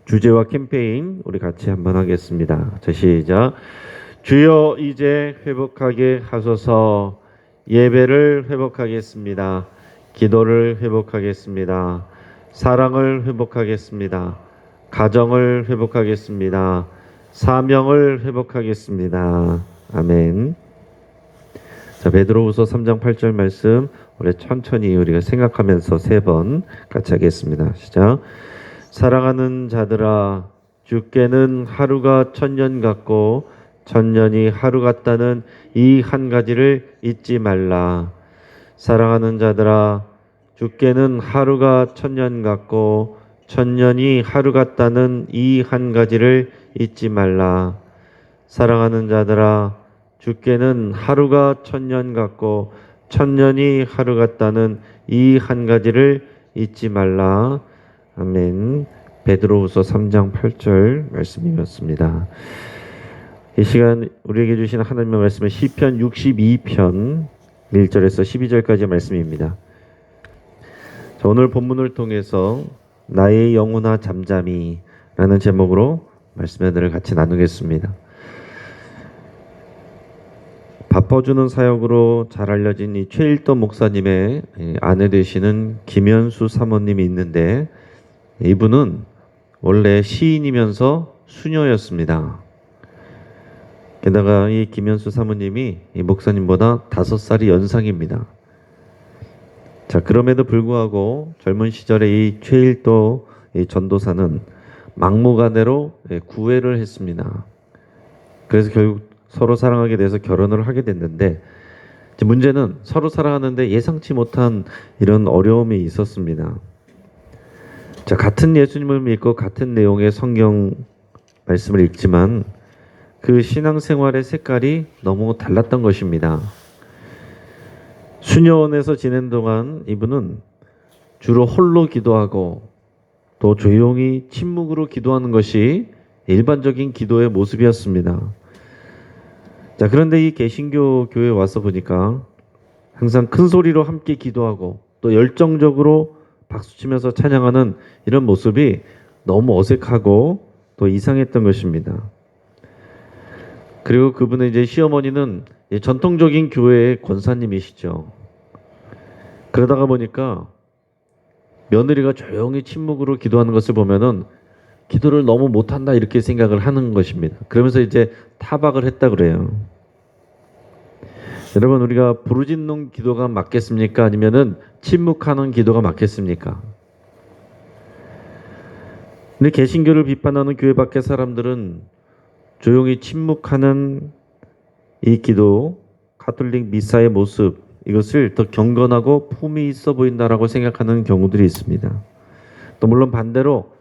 주제와 캠페인 우리 같이 한번 하겠습니다. 자, 시작. 주여 이제 회복하게 하소서. 예배를 회복하겠습니다. 기도를 회복하겠습니다. 사랑을 회복하겠습니다. 가정을 회복하겠습니다. 사명을 회복하겠습니다. 아멘. 자, 베드로후서 3장 8절 말씀 우리 천천히 우리가 생각하면서 3번 같이 하겠습니다. 시작. 사랑하는 자들아, 주께는 하루가 천년 같고 천년이 하루 같다는 이 한 가지를 잊지 말라. 사랑하는 자들아, 주께는 하루가 천년 같고 천년이 하루 같다는 이 한 가지를 잊지 말라. 사랑하는 자들아, 주께는 하루가 천년 같고 천년이 하루 같다는 이 한 가지를 잊지 말라. 아멘. 베드로후서 3장 8절 말씀이었습니다. 이 시간 우리에게 주신 하나님의 말씀은 시편 62편 1절에서 12절까지의 말씀입니다. 자, 오늘 본문을 통해서 나의 영혼아 잠잠히 라는 제목으로 말씀을 같이 나누겠습니다. 바퍼주는 사역으로 잘 알려진 이 최일도 목사님의 아내 되시는 김현수 사모님이 있는데, 이분은 원래 시인이면서 수녀였습니다. 게다가 이 김현수 사모님이 이 목사님보다 5살이 연상입니다. 자, 그럼에도 불구하고 젊은 시절에 이 최일도 이 전도사는 막무가내로 구애를 했습니다. 그래서 결국 서로 사랑하게 돼서 결혼을 하게 됐는데, 문제는 서로 사랑하는데 예상치 못한 이런 어려움이 있었습니다. 자, 같은 예수님을 믿고 같은 내용의 성경 말씀을 읽지만 그 신앙생활의 색깔이 너무 달랐던 것입니다. 수녀원에서 지낸 동안 이분은 주로 홀로 기도하고 또 조용히 침묵으로 기도하는 것이 일반적인 기도의 모습이었습니다. 자, 그런데 이 개신교 교회에 와서 보니까 항상 큰 소리로 함께 기도하고 또 열정적으로 박수치면서 찬양하는 이런 모습이 너무 어색하고 또 이상했던 것입니다. 그리고 그분의 이제 시어머니는 전통적인 교회의 권사님이시죠. 그러다가 보니까 며느리가 조용히 침묵으로 기도하는 것을 보면은 기도를 너무 못한다 이렇게 생각을 하는 것입니다. 그러면서 이제 타박을 했다 그래요. 여러분, 우리가 부르짖는 기도가 맞겠습니까? 아니면은 침묵하는 기도가 맞겠습니까? 근데 개신교를 비판하는 교회 밖의 사람들은 조용히 침묵하는 이 기도, 가톨릭 미사의 모습, 이것을 더 경건하고 품이 있어 보인다라고 생각하는 경우들이 있습니다. 또 물론 반대로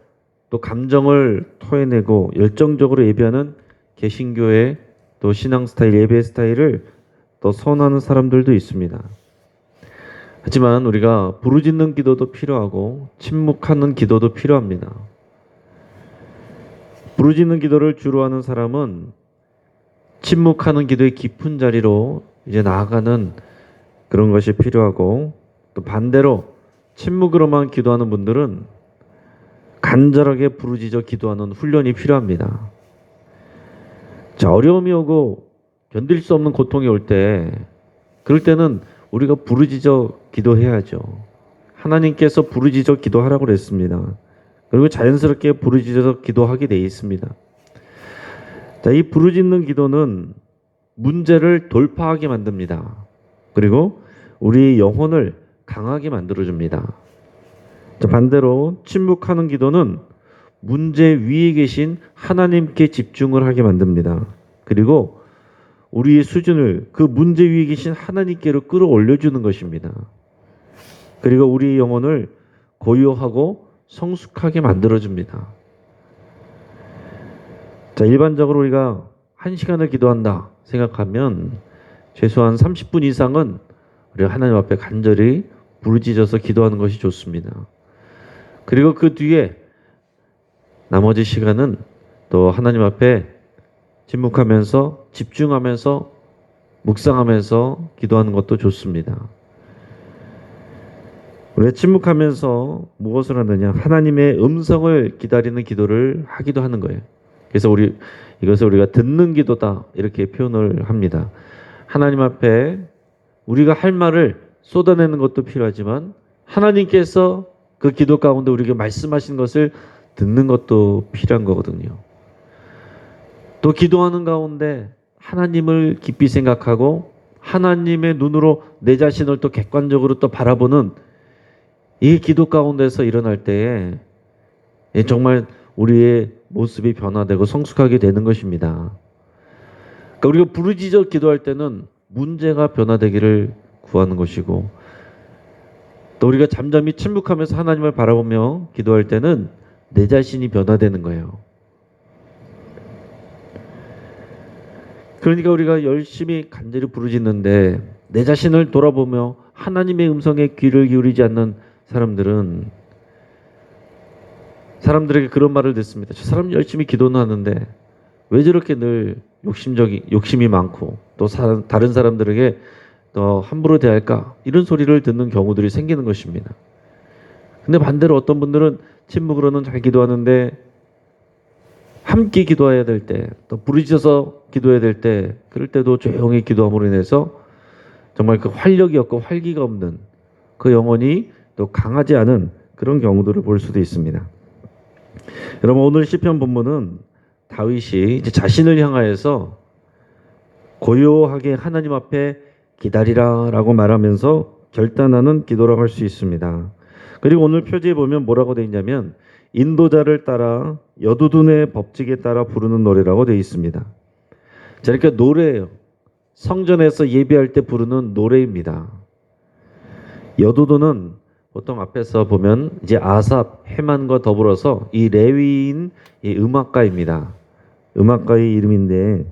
또 감정을 토해내고 열정적으로 예배하는 개신교의 또 신앙 스타일, 예배 스타일을 또 선호하는 사람들도 있습니다. 하지만 우리가 부르짖는 기도도 필요하고 침묵하는 기도도 필요합니다. 부르짖는 기도를 주로 하는 사람은 침묵하는 기도의 깊은 자리로 이제 나아가는 그런 것이 필요하고, 또 반대로 침묵으로만 기도하는 분들은 간절하게 부르짖어 기도하는 훈련이 필요합니다. 자, 어려움이 오고 견딜 수 없는 고통이 올 때, 그럴 때는 우리가 부르짖어 기도해야죠. 하나님께서 부르짖어 기도하라고 그랬습니다. 그리고 자연스럽게 부르짖어서 기도하게 돼 있습니다. 자, 이 부르짖는 기도는 문제를 돌파하게 만듭니다. 그리고 우리 영혼을 강하게 만들어줍니다. 자, 반대로 침묵하는 기도는 문제 위에 계신 하나님께 집중을 하게 만듭니다. 그리고 우리의 수준을 그 문제 위에 계신 하나님께로 끌어올려주는 것입니다. 그리고 우리의 영혼을 고요하고 성숙하게 만들어줍니다. 자, 일반적으로 우리가 1시간을 기도한다 생각하면 최소한 30분 이상은 우리가 하나님 앞에 간절히 부르짖어서 기도하는 것이 좋습니다. 그리고 그 뒤에 나머지 시간은 또 하나님 앞에 침묵하면서 집중하면서 묵상하면서 기도하는 것도 좋습니다. 우리가 침묵하면서 무엇을 하느냐? 하나님의 음성을 기다리는 기도를 하기도 하는 거예요. 그래서 이것을 우리가 듣는 기도다 이렇게 표현을 합니다. 하나님 앞에 우리가 할 말을 쏟아내는 것도 필요하지만 하나님께서 그 기도 가운데 우리에게 말씀하신 것을 듣는 것도 필요한 거거든요. 또 기도하는 가운데 하나님을 깊이 생각하고 하나님의 눈으로 내 자신을 또 객관적으로 또 바라보는 이 기도 가운데서 일어날 때에 정말 우리의 모습이 변화되고 성숙하게 되는 것입니다. 그러니까 우리가 부르짖어 기도할 때는 문제가 변화되기를 구하는 것이고, 또 우리가 잠잠히 침묵하면서 하나님을 바라보며 기도할 때는 내 자신이 변화되는 거예요. 그러니까 우리가 열심히 간절히 부르짖는데 내 자신을 돌아보며 하나님의 음성에 귀를 기울이지 않는 사람들에게 그런 말을 듣습니다. 저 사람 열심히 기도는 하는데 왜 저렇게 늘 욕심이 많고 또 다른 사람들에게 더 함부로 대할까? 이런 소리를 듣는 경우들이 생기는 것입니다. 근데 반대로 어떤 분들은 침묵으로는 잘 기도하는데 함께 기도해야 될 때, 또 부르짖어서 기도해야 될 때, 그럴 때도 조용히 기도함으로 인해서 정말 그 활력이 없고 활기가 없는 그 영혼이 또 강하지 않은 그런 경우들을 볼 수도 있습니다. 여러분, 오늘 시편 본문은 다윗이 이제 자신을 향하여서 고요하게 하나님 앞에 기다리라라고 말하면서 결단하는 기도라고 할 수 있습니다. 그리고 오늘 표지에 보면 뭐라고 되어 있냐면 인도자를 따라 여두둔의 법칙에 따라 부르는 노래라고 되어 있습니다. 자, 이렇게 노래예요. 성전에서 예배할 때 부르는 노래입니다. 여두둔은 보통 앞에서 보면 이제 아삽, 헤만과 더불어서 이 레위인 이 음악가입니다. 음악가의 이름인데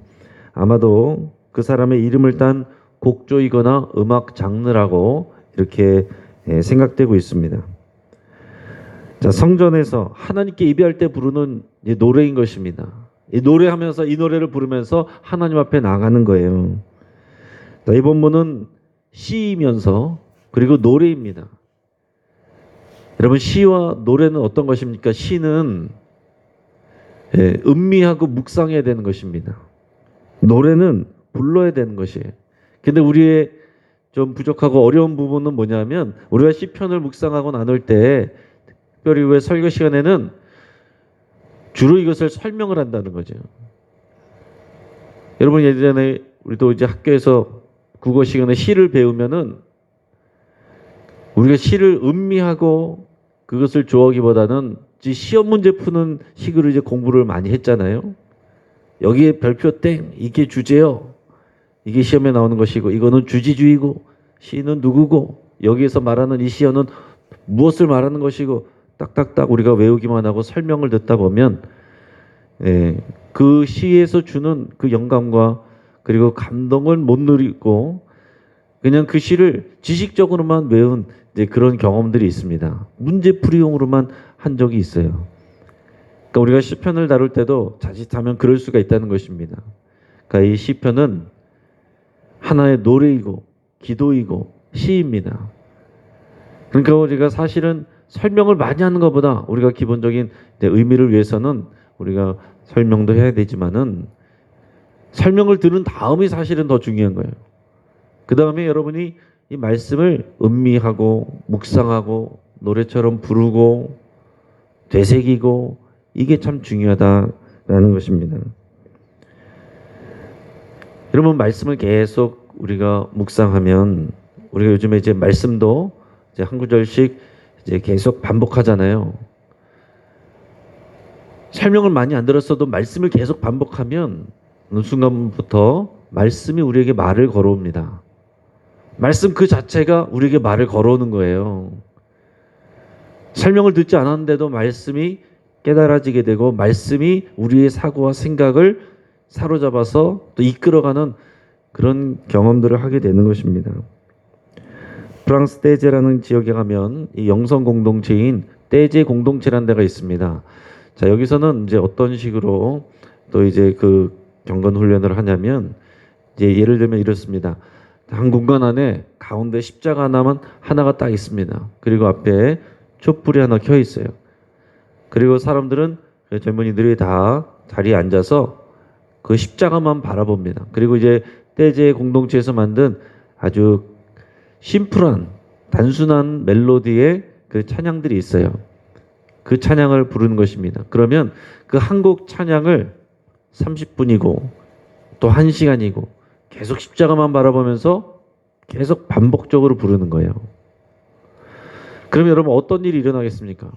아마도 그 사람의 이름을 딴 곡조이거나 음악 장르라고 이렇게 생각되고 있습니다. 자, 성전에서 하나님께 예배할 때 부르는 노래인 것입니다. 이 노래하면서 이 노래를 부르면서 하나님 앞에 나가는 거예요. 자, 이 본문은 시이면서 그리고 노래입니다. 여러분, 시와 노래는 어떤 것입니까? 시는 음미하고 묵상해야 되는 것입니다. 노래는 불러야 되는 것이에요. 근데 우리의 좀 부족하고 어려운 부분은 뭐냐면 우리가 시편을 묵상하고 나눌 때 특별히 왜 설교 시간에는 주로 이것을 설명을 한다는 거죠. 여러분, 예전에 우리도 이제 학교에서 국어 시간에 시를 배우면은 우리가 시를 음미하고 그것을 좋아하기보다는 시험 문제 푸는 식으로 이제 공부를 많이 했잖아요. 여기에 별표 땡, 이게 주제요. 이게 시험에 나오는 것이고, 이거는 주지주의고, 시는 누구고, 여기에서 말하는 이 시어는 무엇을 말하는 것이고, 딱딱딱 우리가 외우기만 하고 설명을 듣다 보면, 그 시에서 주는 그 영감과 그리고 감동을 못 누리고, 그냥 그 시를 지식적으로만 외운 이제 그런 경험들이 있습니다. 문제풀이용으로만 한 적이 있어요. 그러니까 우리가 시편을 다룰 때도 자칫하면 그럴 수가 있다는 것입니다. 그러니까 이 시편은 하나의 노래이고 기도이고 시입니다. 그러니까 우리가 사실은 설명을 많이 하는 것보다 우리가 기본적인 의미를 위해서는 우리가 설명도 해야 되지만은 설명을 들은 다음이 사실은 더 중요한 거예요. 그 다음에 여러분이 이 말씀을 음미하고 묵상하고 노래처럼 부르고 되새기고 이게 참 중요하다라는 것입니다. 여러분, 말씀을 계속 우리가 묵상하면 우리가 요즘에 이제 말씀도 이제 한 구절씩 이제 계속 반복하잖아요. 설명을 많이 안 들었어도 말씀을 계속 반복하면 어느 순간부터 말씀이 우리에게 말을 걸어옵니다. 말씀 그 자체가 우리에게 말을 걸어오는 거예요. 설명을 듣지 않았는데도 말씀이 깨달아지게 되고 말씀이 우리의 사고와 생각을 사로잡아서 또 이끌어가는 그런 경험들을 하게 되는 것입니다. 프랑스 떼제라는 지역에 가면 이 영성 공동체인 떼제 공동체라는 데가 있습니다. 자, 여기서는 이제 어떤 식으로 또 이제 그 경건 훈련을 하냐면 이제 예를 들면 이렇습니다. 한 공간 안에 가운데 십자가 하나가 딱 있습니다. 그리고 앞에 촛불이 하나 켜 있어요. 그리고 사람들은 젊은이들이 다 자리에 앉아서 그 십자가만 바라봅니다. 그리고 이제 떼제 공동체에서 만든 아주 심플한 단순한 멜로디의 그 찬양들이 있어요. 그 찬양을 부르는 것입니다. 그러면 그 한 곡 찬양을 30분이고 또 1시간이고 계속 십자가만 바라보면서 계속 반복적으로 부르는 거예요. 그러면 여러분 어떤 일이 일어나겠습니까?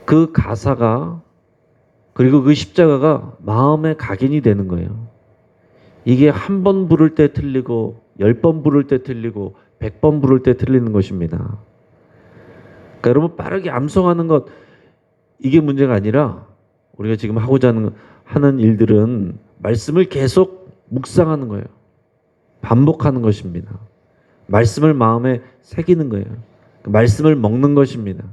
그 가사가 그리고 그 십자가가 마음에 각인이 되는 거예요. 이게 한 번 부를 때 틀리고 10번 부를 때 틀리고 100번 부를 때 틀리는 것입니다. 그러니까 여러분 빠르게 암송하는 것 이게 문제가 아니라 우리가 지금 하고자 하는 일들은 말씀을 계속 묵상하는 거예요. 반복하는 것입니다. 말씀을 마음에 새기는 거예요. 말씀을 먹는 것입니다.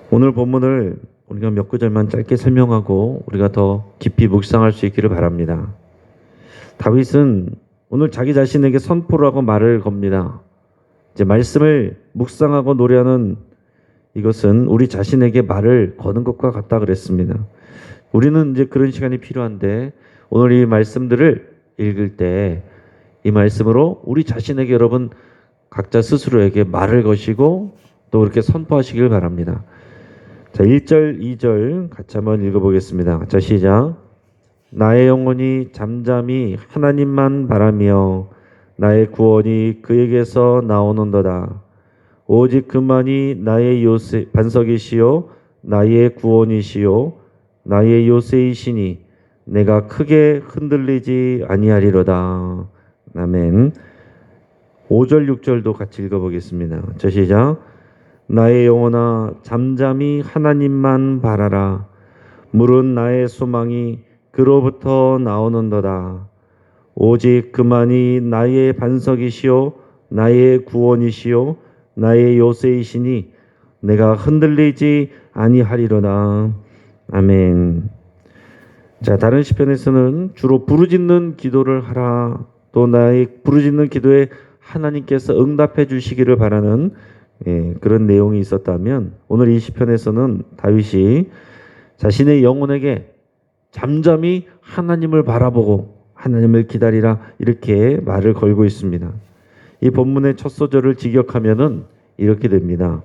오늘 본문을 우리가 몇 구절만 짧게 설명하고 우리가 더 깊이 묵상할 수 있기를 바랍니다. 다윗은 오늘 자기 자신에게 선포를 하고 말을 겁니다. 이제 말씀을 묵상하고 노래하는 이것은 우리 자신에게 말을 거는 것과 같다 그랬습니다. 우리는 이제 그런 시간이 필요한데 오늘 이 말씀들을 읽을 때 이 말씀으로 우리 자신에게 여러분 각자 스스로에게 말을 거시고 또 그렇게 선포하시길 바랍니다. 자, 1절, 2절 같이 한번 읽어보겠습니다. 자, 시작. 나의 영혼이 잠잠히 하나님만 바라며 나의 구원이 그에게서 나오는도다. 오직 그만이 나의 반석이시요 나의 구원이시요 나의 요새이시니 내가 크게 흔들리지 아니하리로다. 아멘. 5절 6절도 같이 읽어보겠습니다. 자, 시작. 나의 영혼아 잠잠히 하나님만 바라라. 물은 나의 소망이 그로부터 나오는도다. 오직 그만이 나의 반석이시요 나의 구원이시요 나의 요새이시니 내가 흔들리지 아니하리로다. 아멘. 자, 다른 시편에서는 주로 부르짖는 기도를 하라. 또 나의 부르짖는 기도에 하나님께서 응답해 주시기를 바라는 그런 내용이 있었다면 오늘 이 시편에서는 다윗이 자신의 영혼에게 잠잠히 하나님을 바라보고 하나님을 기다리라 이렇게 말을 걸고 있습니다. 이 본문의 첫 소절을 직역하면은 이렇게 됩니다.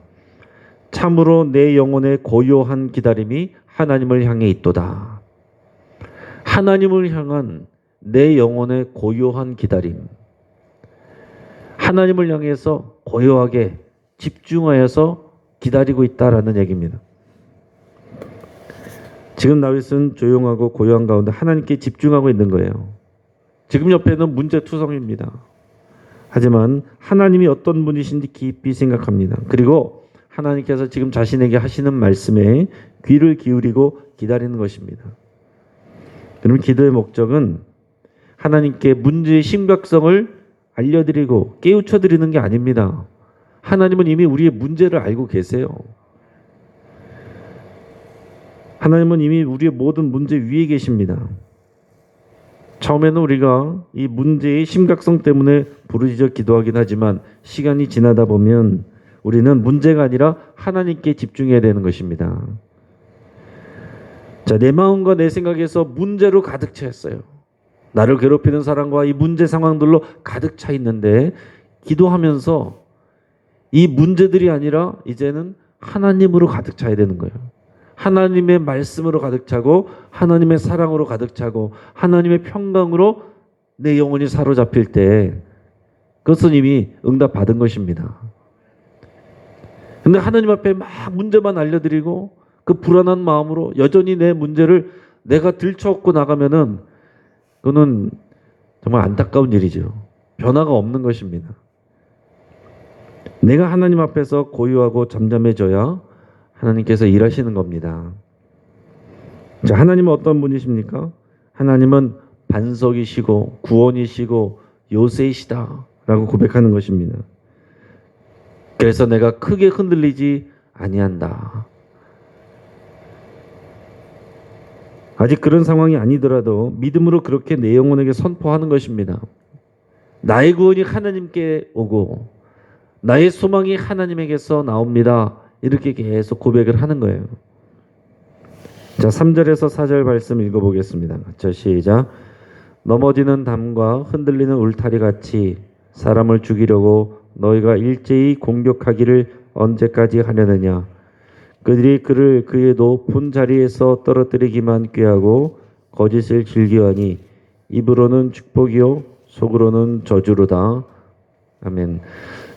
참으로 내 영혼의 고요한 기다림이 하나님을 향해 있도다. 하나님을 향한 내 영혼의 고요한 기다림. 하나님을 향해서 고요하게 집중하여서 기다리고 있다라는 얘기입니다. 지금 다윗은 조용하고 고요한 가운데 하나님께 집중하고 있는 거예요. 지금 옆에는 문제투성입니다. 하지만 하나님이 어떤 분이신지 깊이 생각합니다. 그리고 하나님께서 지금 자신에게 하시는 말씀에 귀를 기울이고 기다리는 것입니다. 여러분 기도의 목적은 하나님께 문제의 심각성을 알려드리고 깨우쳐드리는 게 아닙니다. 하나님은 이미 우리의 문제를 알고 계세요. 하나님은 이미 우리의 모든 문제 위에 계십니다. 처음에는 우리가 이 문제의 심각성 때문에 부르짖어 기도하긴 하지만 시간이 지나다 보면 우리는 문제가 아니라 하나님께 집중해야 되는 것입니다. 자, 내 마음과 내 생각에서 문제로 가득 차 있어요. 나를 괴롭히는 사람과 이 문제 상황들로 가득 차 있는데 기도하면서 이 문제들이 아니라 이제는 하나님으로 가득 차야 되는 거예요. 하나님의 말씀으로 가득 차고 하나님의 사랑으로 가득 차고 하나님의 평강으로 내 영혼이 사로잡힐 때 그것은 이미 응답받은 것입니다. 근데 하나님 앞에 막 문제만 알려드리고 그 불안한 마음으로 여전히 내 문제를 내가 들쳐업고 나가면은 그거는 정말 안타까운 일이죠. 변화가 없는 것입니다. 내가 하나님 앞에서 고요하고 잠잠해져야 하나님께서 일하시는 겁니다. 자, 하나님은 어떤 분이십니까? 하나님은 반석이시고 구원이시고 요새이시다 라고 고백하는 것입니다. 그래서 내가 크게 흔들리지 아니한다. 아직 그런 상황이 아니더라도 믿음으로 그렇게 내 영혼에게 선포하는 것입니다. 나의 구원이 하나님께 오고 나의 소망이 하나님에게서 나옵니다. 이렇게 계속 고백을 하는 거예요. 자, 3절에서 4절 말씀 읽어보겠습니다. 자, 시작. 넘어지는 담과 흔들리는 울타리 같이 사람을 죽이려고 너희가 일제히 공격하기를 언제까지 하려느냐. 그들이 그를 그의 높은 자리에서 떨어뜨리기만 꾀하고 거짓을 즐겨하니 입으로는 축복이요 속으로는 저주로다. 아멘.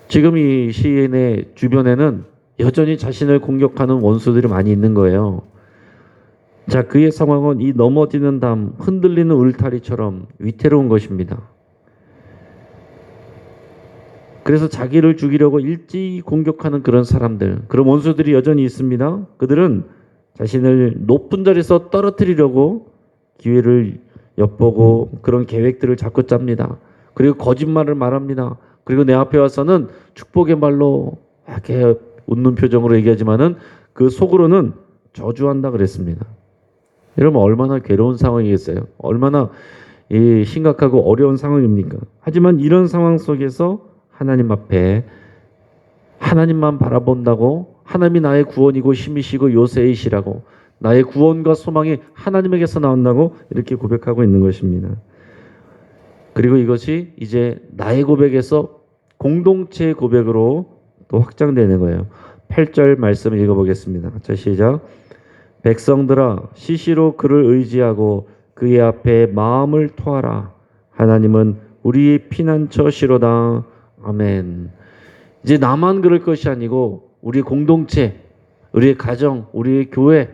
지금 이 시인의 주변에는 여전히 자신을 공격하는 원수들이 많이 있는 거예요. 자, 그의 상황은 이 넘어지는 담, 흔들리는 울타리처럼 위태로운 것입니다. 그래서 자기를 죽이려고 일제히 공격하는 그런 사람들, 그런 원수들이 여전히 있습니다. 그들은 자신을 높은 자리에서 떨어뜨리려고 기회를 엿보고 그런 계획들을 자꾸 짭니다. 그리고 거짓말을 말합니다. 그리고 내 앞에 와서는 축복의 말로 이렇게 웃는 표정으로 얘기하지만은 그 속으로는 저주한다 그랬습니다. 이러면 얼마나 괴로운 상황이겠어요? 얼마나 심각하고 어려운 상황입니까? 하지만 이런 상황 속에서 하나님 앞에 하나님만 바라본다고, 하나님이 나의 구원이고 힘이시고 요새이시라고, 나의 구원과 소망이 하나님에게서 나온다고 이렇게 고백하고 있는 것입니다. 그리고 이것이 이제 나의 고백에서 공동체의 고백으로 또 확장되는 거예요. 8절 말씀 읽어보겠습니다. 자, 시작. 백성들아 시시로 그를 의지하고 그의 앞에 마음을 토하라. 하나님은 우리의 피난처시로다. 아멘. 이제 나만 그럴 것이 아니고 우리 공동체, 우리의 가정, 우리의 교회,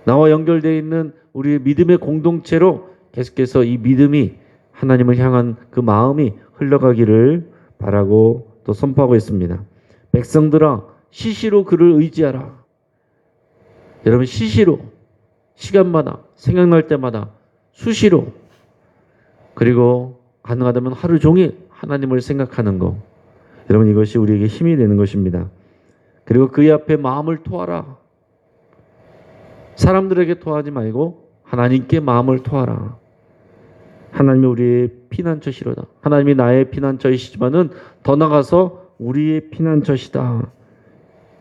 나와 연결되어 있는 우리의 믿음의 공동체로 계속해서 이 믿음이 하나님을 향한 그 마음이 흘러가기를 바라고 또 선포하고 있습니다. 백성들아 시시로 그를 의지하라. 여러분, 시시로, 시간마다, 생각날 때마다, 수시로, 그리고 가능하다면 하루 종일 하나님을 생각하는 것. 여러분, 이것이 우리에게 힘이 되는 것입니다. 그리고 그의 앞에 마음을 토하라. 사람들에게 토하지 말고 하나님께 마음을 토하라. 하나님이 우리의 피난처시로다. 하나님이 나의 피난처이시지만은 더 나아가서 우리의 피난처시다.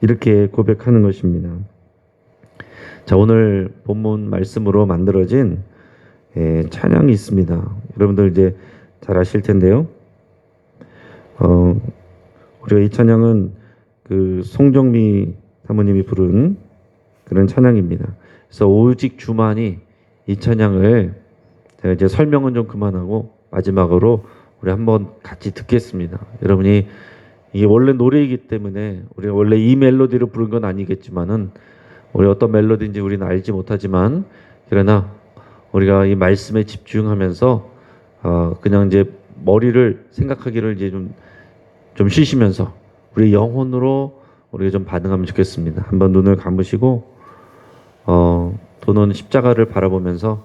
이렇게 고백하는 것입니다. 자, 오늘 본문 말씀으로 만들어진 찬양이 있습니다. 여러분들 이제 잘 아실 텐데요. 우리가 이 찬양은 그 송정미 사모님이 부른 그런 찬양입니다. 그래서 오직 주만이 이 찬양을 제가 이제 설명은 좀 그만하고 마지막으로 우리 한번 같이 듣겠습니다. 여러분이 이게 원래 노래이기 때문에 우리가 원래 이 멜로디로 부른 건 아니겠지만은 우리 어떤 멜로디인지 우리는 알지 못하지만 그러나 우리가 이 말씀에 집중하면서 그냥 이제 머리를 생각하기를 이제 좀 쉬시면서 우리 영혼으로 우리가 좀 반응하면 좋겠습니다. 한번 눈을 감으시고 또는 십자가를 바라보면서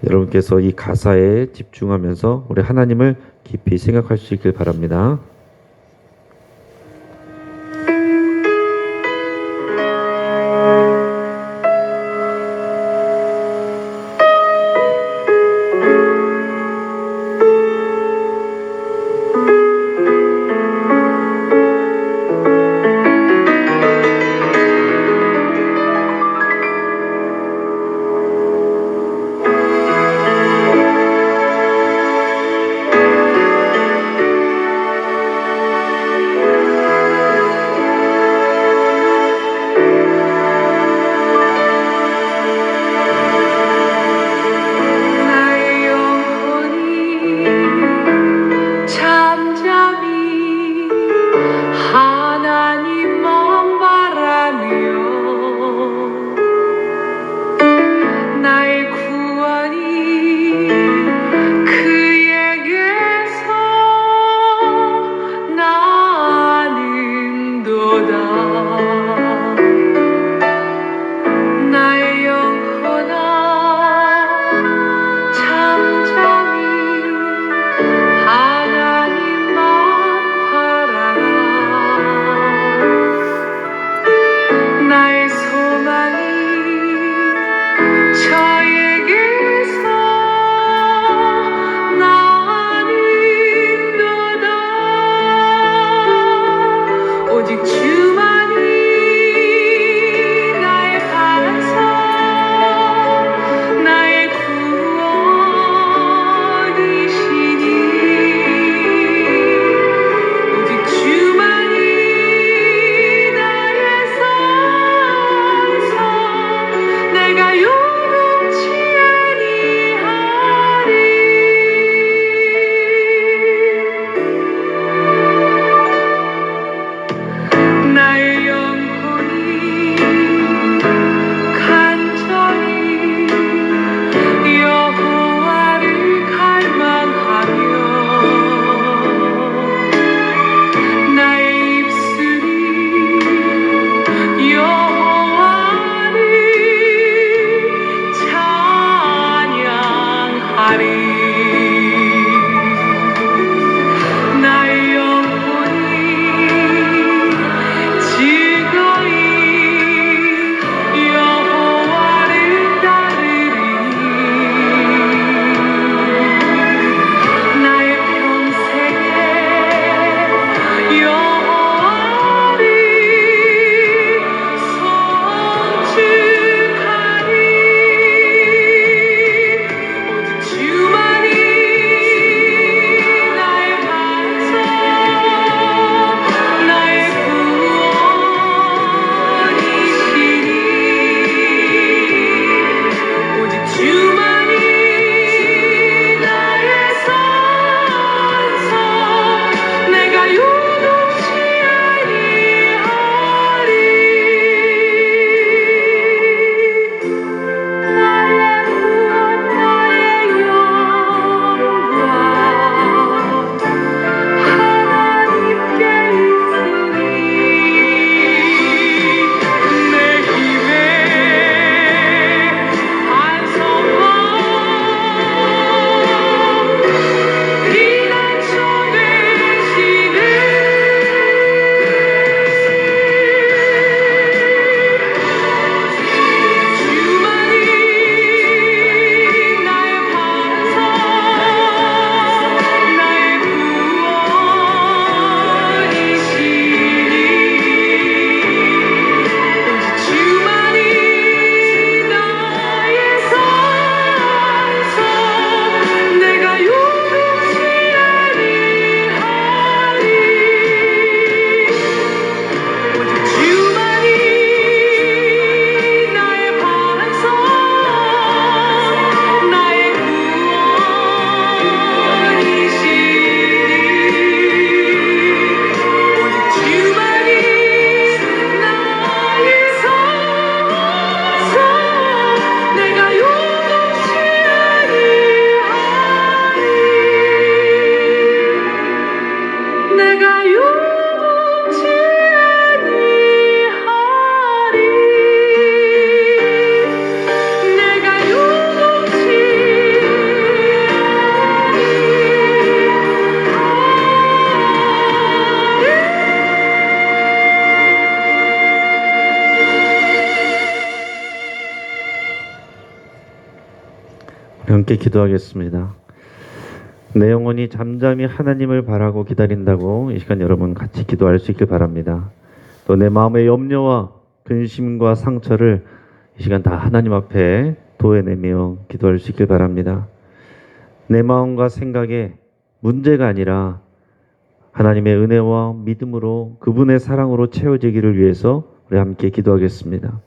여러분께서 이 가사에 집중하면서 우리 하나님을 깊이 생각할 수 있길 바랍니다. 함께 기도하겠습니다. 내 영혼이 잠잠히 하나님을 바라고 기다린다고 이 시간 여러분 같이 기도할 수 있길 바랍니다. 또 내 마음의 염려와 근심과 상처를 이 시간 다 하나님 앞에 도해내며 기도할 수 있길 바랍니다. 내 마음과 생각에 문제가 아니라 하나님의 은혜와 믿음으로 그분의 사랑으로 채워지기를 위해서 우리 함께 기도하겠습니다.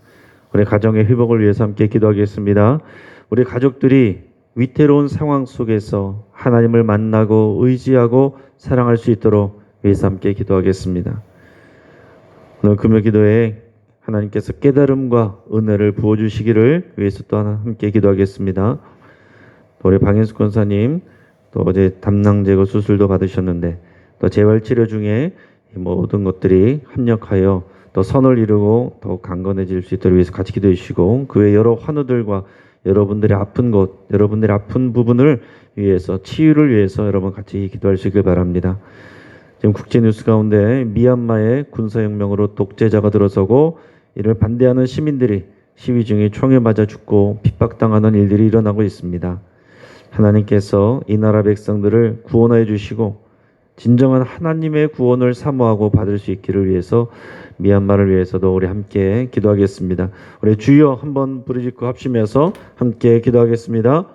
우리 가정의 회복을 위해서 함께 기도하겠습니다. 우리 가족들이 위태로운 상황 속에서 하나님을 만나고 의지하고 사랑할 수 있도록 위해서 함께 기도하겠습니다. 오늘 금요 기도에 하나님께서 깨달음과 은혜를 부어주시기를 위해서 또 하나 함께 기도하겠습니다. 또 우리 방현숙 권사님 또 어제 담낭 제거 수술도 받으셨는데 또 재활치료 중에 이 모든 것들이 합력하여 또 선을 이루고 더욱 강건해질 수 있도록 위해서 같이 기도해 주시고 그 외 여러 환우들과 여러분들의 아픈 곳, 여러분들의 아픈 부분을 위해서 치유를 위해서 여러분 같이 기도할 수 있길 바랍니다. 지금 국제 뉴스 가운데 미얀마의 군사혁명으로 독재자가 들어서고 이를 반대하는 시민들이 시위 중에 총에 맞아 죽고 핍박당하는 일들이 일어나고 있습니다. 하나님께서 이 나라 백성들을 구원하여 주시고 진정한 하나님의 구원을 사모하고 받을 수 있기를 위해서 미얀마를 위해서도 우리 함께 기도하겠습니다. 우리 주여 한번 부르짖고 합심해서 함께 기도하겠습니다.